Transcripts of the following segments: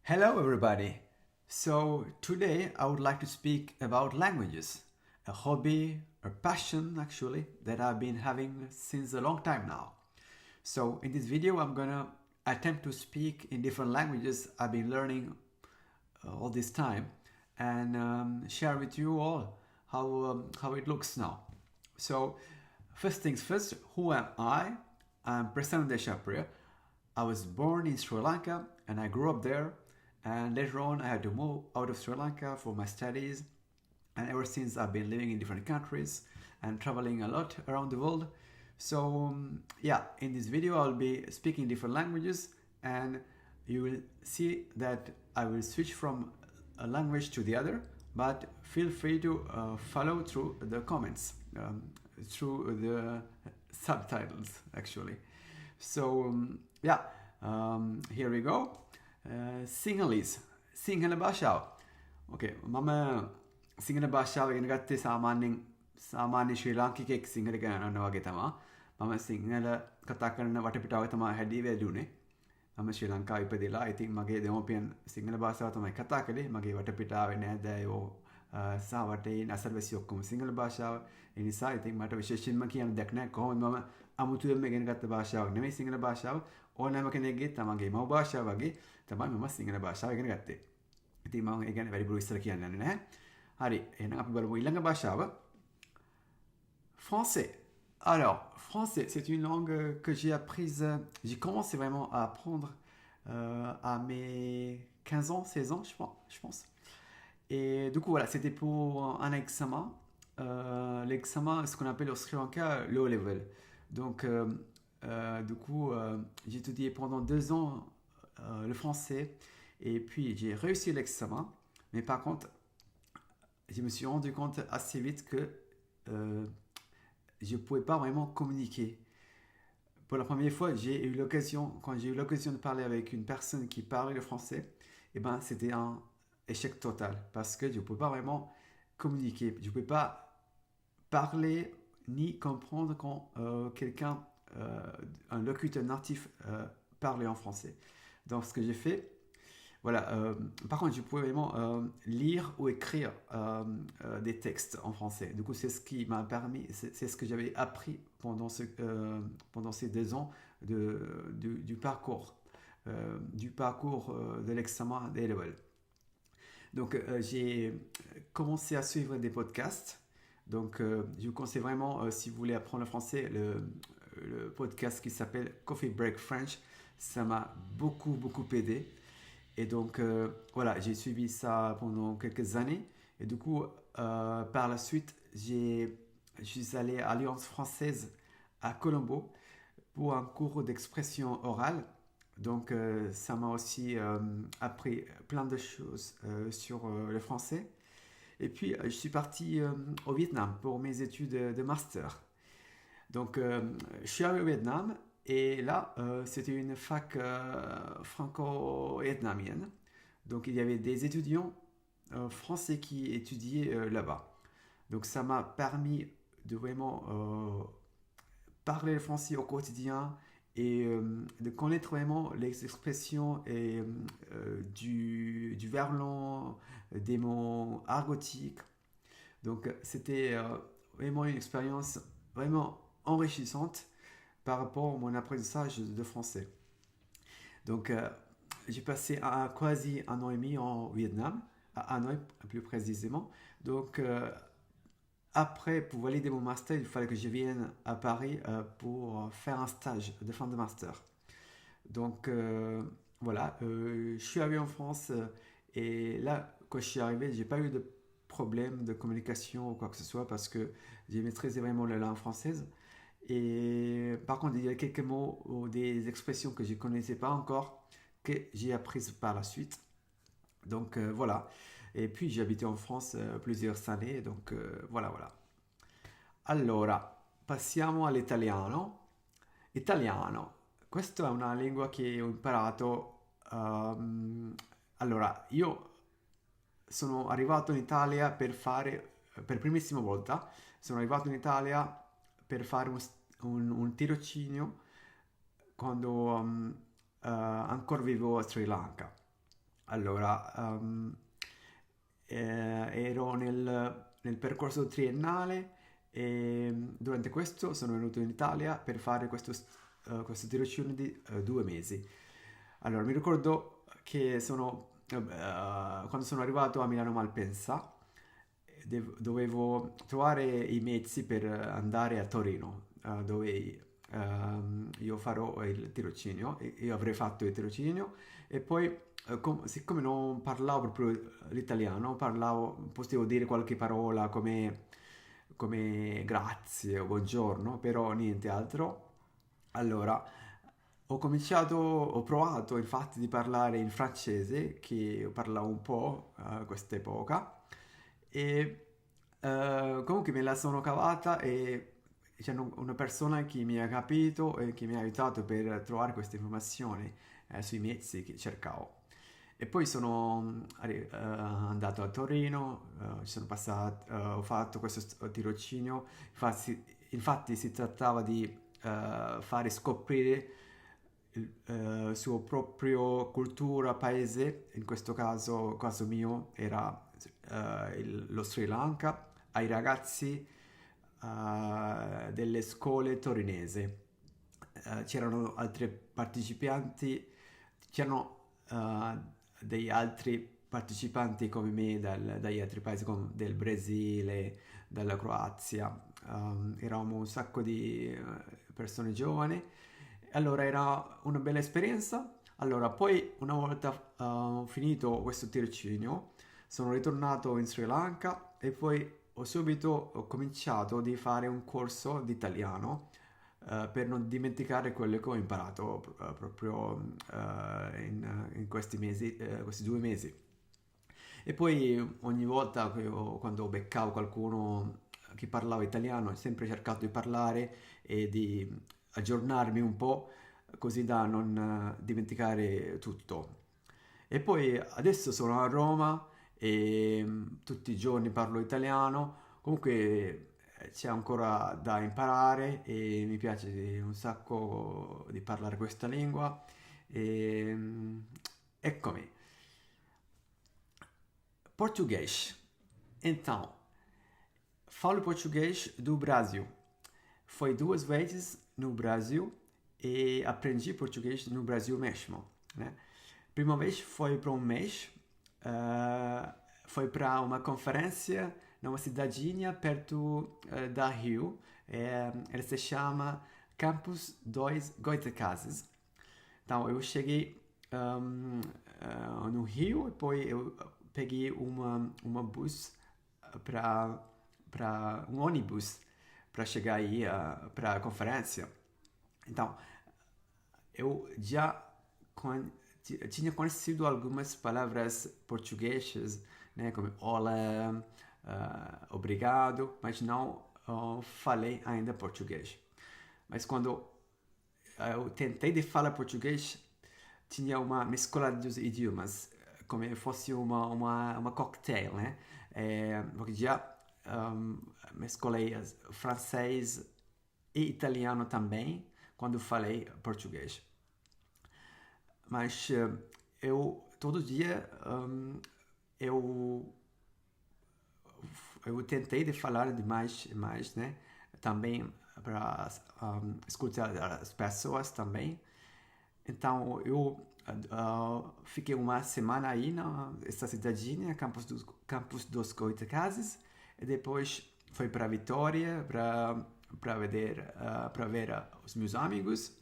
Hello, everybody. So, today I would like to speak about languages, a hobby, a passion actually, that I've been having since a long time now. So, in this video, I'm gonna attempt to speak in different languages I've been learning all this time and share with you all how it looks now. So, first things first, who am I? I'm Prasanna Deshapriya. I was born in Sri Lanka and I grew up there. And later on, I had to move out of Sri Lanka for my studies. And ever since, I've been living in different countries and traveling a lot around the world. So, yeah, in this video, I'll be speaking different languages, and you will see that I will switch from a language to the other. But feel free to follow through the comments, through the subtitles, actually. So, here we go. සිංහලිස් සිංහල භාෂාව ඕකේ මම සිංහල භාෂාව ඉගෙන ගත්තේ සාමාන්‍ය ශ්‍රී ලාංකිකයෙක් සිංහල ගණනන්න වගේ තමා මම සිංහල කතා කරන වටපිටාව තමා හැදී වැදුනේ මම ශ්‍රී ලංකාව ඉපදිලා ඉතින් මගේ දෙමව්පියන් සිංහල භාෂාව තමයි කතා කළේ මගේ වටපිටාවේ නෑදෑයෝ සහ වටේ අසල්වැසියෝ ඔක්කොම සිංහල භාෂාව ඒ නිසා ඉතින් මට විශේෂයෙන්ම කියන්න දෙයක් නැහැ කොහොමද මම අමුතුවෙන්ම ඉගෙන ගත්ත භාෂාවක් නෙමෙයි සිංහල භාෂාව ඕනෑම කෙනෙක්ගේ තමන්ගේ මව් භාෂාව වගේ තමයි මම සිංහල භාෂාව ඉගෙන ගත්තේ. ඉතින් මම ඒ ගැන වැඩිපුර විස්තර කියන්න යන්නේ නැහැ. හරි, එහෙනම් අපි බලමු ඊළඟ භාෂාව. Français. Alors, français, c'est une langue que j'ai apprise, j'ai commencé vraiment à apprendre à mes 15 ans, 16 ans, je pense. Et du coup, voilà, c'était pour un examen. L'examen, ce qu'on appelle au Sri Lanka le haut level. Donc, du coup, j'ai étudié pendant 2 ans le français et puis j'ai réussi l'examen. Mais par contre, je me suis rendu compte assez vite que je ne pouvais pas vraiment communiquer. Pour la première fois, quand j'ai eu l'occasion de parler avec une personne qui parlait le français, et ben, c'était un échec total parce que je ne pouvais pas vraiment communiquer. Je ne pouvais pas parler ni comprendre quand un locuteur natif parlait en français. Donc ce que j'ai fait, voilà. Par contre, je pouvais vraiment lire ou écrire des textes en français. Du coup, c'est ce qui m'a permis, c'est ce que j'avais appris pendant ces 2 ans du parcours de l'examen des level. Donc, j'ai commencé à suivre des podcasts. Donc, je vous conseille vraiment, si vous voulez apprendre le français, le podcast qui s'appelle Coffee Break French. Ça m'a beaucoup aidé. Et donc, voilà, j'ai suivi ça pendant quelques années. Et du coup, par la suite, je suis allé à l'Alliance française à Colombo pour un cours d'expression orale. Donc, ça m'a aussi appris plein de choses sur le français. Et puis, je suis parti au Vietnam pour mes études de master. Donc, je suis arrivé au Vietnam et là, c'était une fac franco-vietnamienne. Donc, il y avait des étudiants français qui étudiaient là-bas. Donc, ça m'a permis de vraiment parler le français au quotidien et de connaître vraiment les expressions et du verlan, des mots argotiques. Donc, c'était vraiment une expérience vraiment enrichissante par rapport à mon apprentissage de français. Donc, j'ai passé quasi un an et demi en Vietnam, à Hanoï plus précisément. Donc, après, pour valider mon master, il fallait que je vienne à Paris pour faire un stage de fin de master. Donc, voilà, je suis arrivé en France et là, quand je suis arrivé, j'ai pas eu de problème de communication ou quoi que ce soit parce que j'ai maîtrisé vraiment la langue française. Et par contre, il y a quelques mots ou des expressions que je ne connaissais pas encore que j'ai apprises par la suite. Donc voilà. Et puis j'ai habité en France plusieurs années, donc voilà. Allora, passiamo all'italiano. Italiano. Questa è una lingua che ho imparato. Allora, io sono arrivato in Italia per primissima volta, sono arrivato in Italia per fare un tirocinio quando ancora vivevo a Sri Lanka. Allora, ero nel percorso triennale e durante questo sono venuto in Italia per fare questo tirocinio di 2 mesi. Allora, mi ricordo che quando sono arrivato a Milano Malpensa, dovevo trovare i mezzi per andare a Torino, dove io farò il tirocinio, io avrei fatto il tirocinio e poi siccome non parlavo proprio l'italiano, potevo dire qualche parola come grazie o buongiorno, però niente altro. Allora, ho provato infatti di parlare in francese, che parlavo un po' a quest'epoca, e comunque me la sono cavata e c'è una persona che mi ha capito e che mi ha aiutato per trovare queste informazioni sui mezzi che cercavo. E poi sono andato a Torino, ho fatto questo tirocinio, infatti si trattava di fare scoprire il suo proprio cultura, paese, in questo caso mio era lo Sri Lanka, ai ragazzi delle scuole torinese. C'erano altri partecipanti, c'erano degli altri partecipanti come me dagli altri paesi come del Brasile, dalla Croazia. Eravamo un sacco di persone giovani. Allora era una bella esperienza. Allora, poi una volta finito questo tirocinio, sono ritornato in Sri Lanka e poi ho cominciato di fare un corso di italiano per non dimenticare quello che ho imparato proprio in questi mesi, questi 2 mesi. E poi ogni volta quando beccavo qualcuno che parlava italiano, ho sempre cercato di parlare e di aggiornarmi un po' così da non dimenticare tutto. E poi adesso sono a Roma e tutti i giorni parlo italiano, comunque c'è ancora da imparare e mi piace un sacco di parlare questa lingua. E, eccomi, português. Então, falo português do Brasil. Foi 2 vezes no Brasil e aprendi português no Brasil mesmo, né? Primeira vez foi para um mês, foi para uma conferência numa cidadinha perto da Rio. Ela se chama Campus dos Goitacazes. Então eu cheguei no Rio e depois eu peguei uma bus para um ônibus para chegar aí para a conferência. Então eu já con- tinha conhecido algumas palavras portuguesas, né, como olá, obrigado, mas não falei ainda português. Mas quando eu tentei de falar português, tinha uma mescla dos idiomas, como se fosse uma cocktail, né? Porque já mescolei francês e italiano também quando falei português. Mas eu todo dia eu eu tentei de falar de mais, né? Também para escutar as pessoas também. Então eu fiquei uma semana aí nessa cidadinha, Campos dos Goitacazes, e depois fui para Vitória para ver os meus amigos,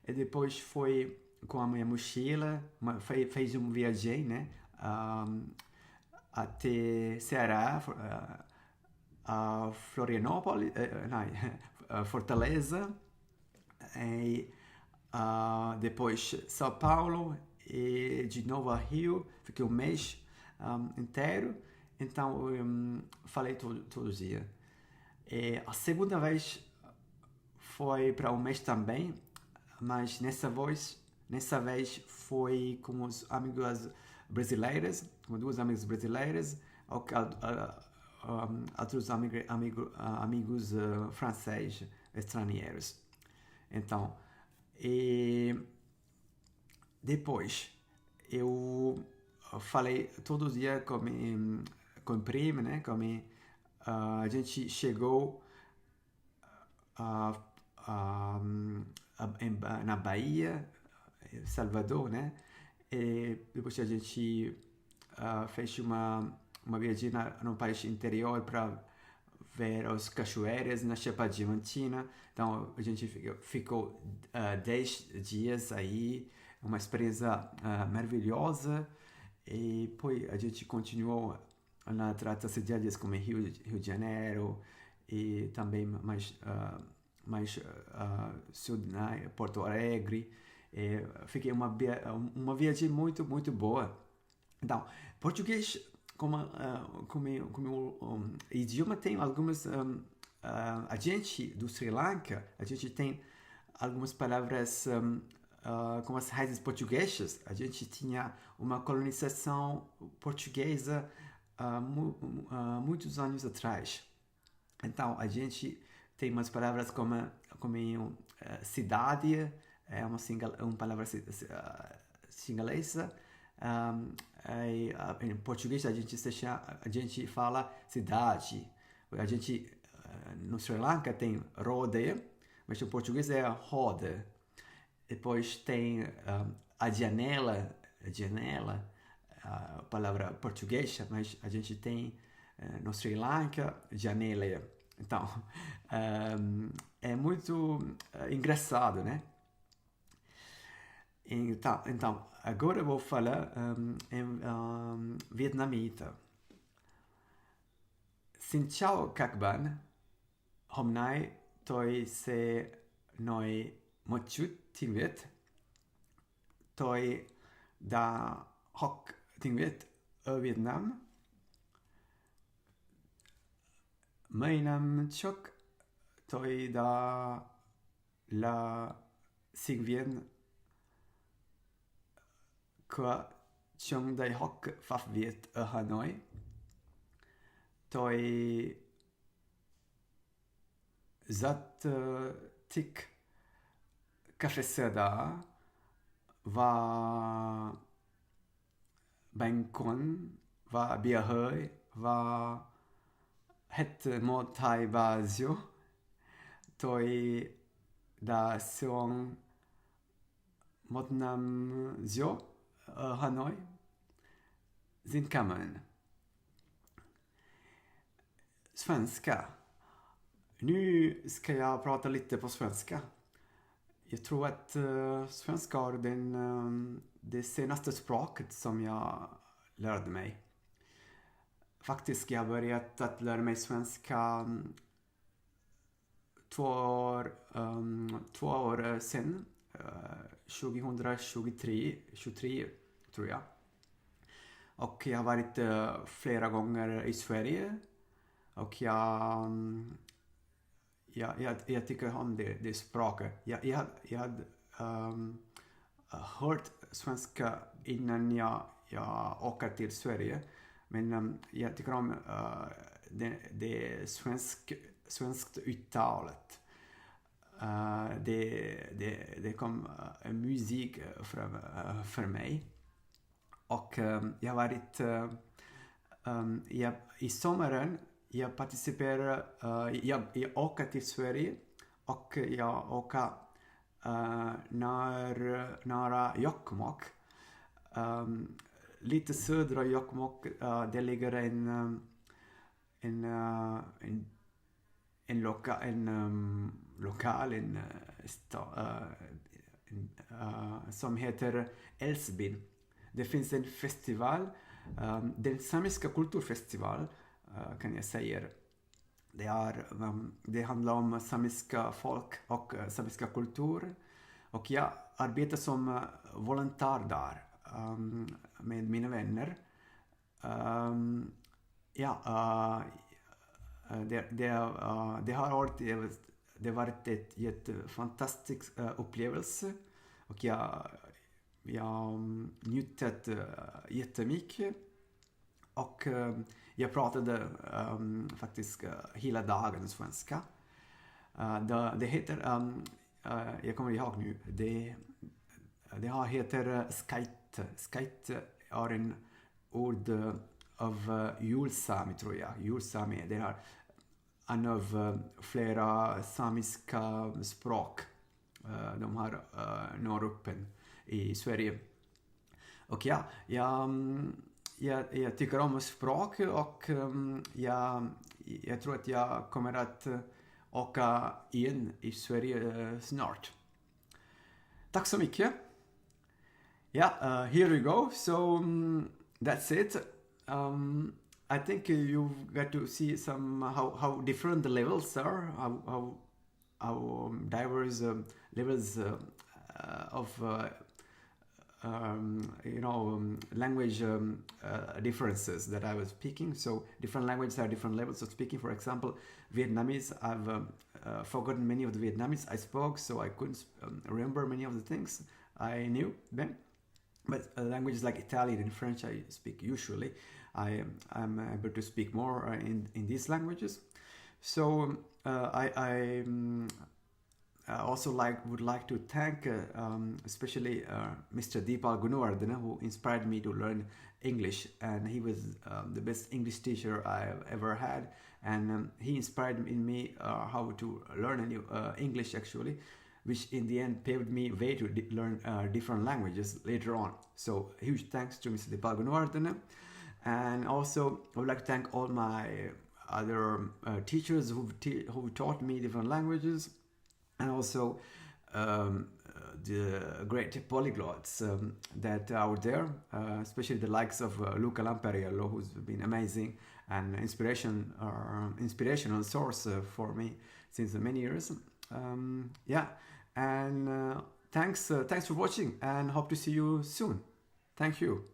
e depois foi com a minha mochila, fez uma viagem, né, até Ceará, a Florianópolis, não, Fortaleza, e depois São Paulo e de novo a Rio, fiquei um mês inteiro, então falei todo dia. E a segunda vez foi para um mês também, mas nessa vez foi com os amigos brasileiros, com duas amigas brasileiras, ou outros amigos franceses estrangeiros. Então, e depois eu falei todos os dias com o primo, né? A gente chegou a, a, na Bahia, Salvador, né? E depois a gente fez uma viagem no país interior para ver as cachoeiras na Chapada Diamantina. Então a gente ficou 10 dias aí, uma experiência maravilhosa. E poi a gente continuou nas outras cidades como Rio de Janeiro e também mais sul, né? Porto Alegre. E fiquei uma viagem muito, muito boa. Então, português como idioma tem algumas a gente do Sri Lanka a gente tem algumas palavras com as raízes portuguesas. A gente tinha uma colonização portuguesa muitos anos atrás. Então a gente tem umas palavras como cidade, é uma palavra singalesa. Em português a gente fala cidade. A gente no Sri Lanka tem roda, mas em português é roda. Depois tem a janela, a palavra portuguesa, mas a gente tem no Sri Lanka janela. Então é muito engraçado, né? Então, agora eu vou falar em vietnamita. Xin chào các bạn. Hôm nay tôi sẽ nói một chút tiếng Việt. Tôi đã học tiếng Việt ở Việt Nam. Mấy năm trước tôi đã là sinh viên của trường Đại học Pháp Việt ở Hà Nội. Tôi rất thích cà phê soda và bacon và bia hơi và hết một thai và rượu. Tôi đã xuống một năm rượu ở Hà Nội. Xin cảm ơn. Svenska. Nu ska jag prata lite på svenska. Jag tror att svenska är det senaste språket som jag lärde mig. Faktiskt jag börjat att lära mig svenska 2 år sedan. 2023 tror jag. Och jag har varit flera gånger i Sverige. Och jag tycker om det språket. Jag hade hört svenska innan jag åker till Sverige. Men jag tycker om det svenskt uttalet. Det kom musik för mig. Och jag har varit i sommaren jag participerar, jag åker till Sverige och jag åker nära Jokkmokk. Lite södra Jokkmokk, det ligger en som heter Älvsbyn. Det finns en festival, den samiska kulturfestival kan jag säga. Det handlar om samiska folk och samiska kultur. Och jag arbetar som volontär där med mina vänner. Det har varit ett fantastisk upplevelse. Och jag njutit jättemycket. Och jag pratade faktiskt hela dagen svenska. Det heter, jag kommer ihåg nu, det heter Skite. Skite är en ord av julsami, tror jag. Julsami, det är en av flera samiska språk de har Norruppen i Sverige. Och ja, jag tycker om språk och jag tror att jag kommer att åka in i Sverige snart. Tack så mycket. Yeah, here we go. So that's it. I think you got to see some how different the levels are, how diverse levels of language differences that I was speaking. So different languages have different levels of speaking. For example, Vietnamese, I've forgotten many of the Vietnamese I spoke, so I couldn't remember many of the things I knew then. But languages like Italian and French I speak usually. I'm able to speak more in these languages. So I also would like to thank especially Mr. Deepal Gunawardena, who inspired me to learn English, and he was the best English teacher I've ever had, and he inspired in me how to learn English actually, which in the end paved me way to learn different languages later on. So huge thanks to Mr. Deepal Gunawardena. And also I would like to thank all my other teachers who taught me different languages, and also the great polyglots that are out there, especially the likes of Luca Lampariello, who's been amazing and inspirational source for me since many years. And thanks for watching, and hope to see you soon. Thank you.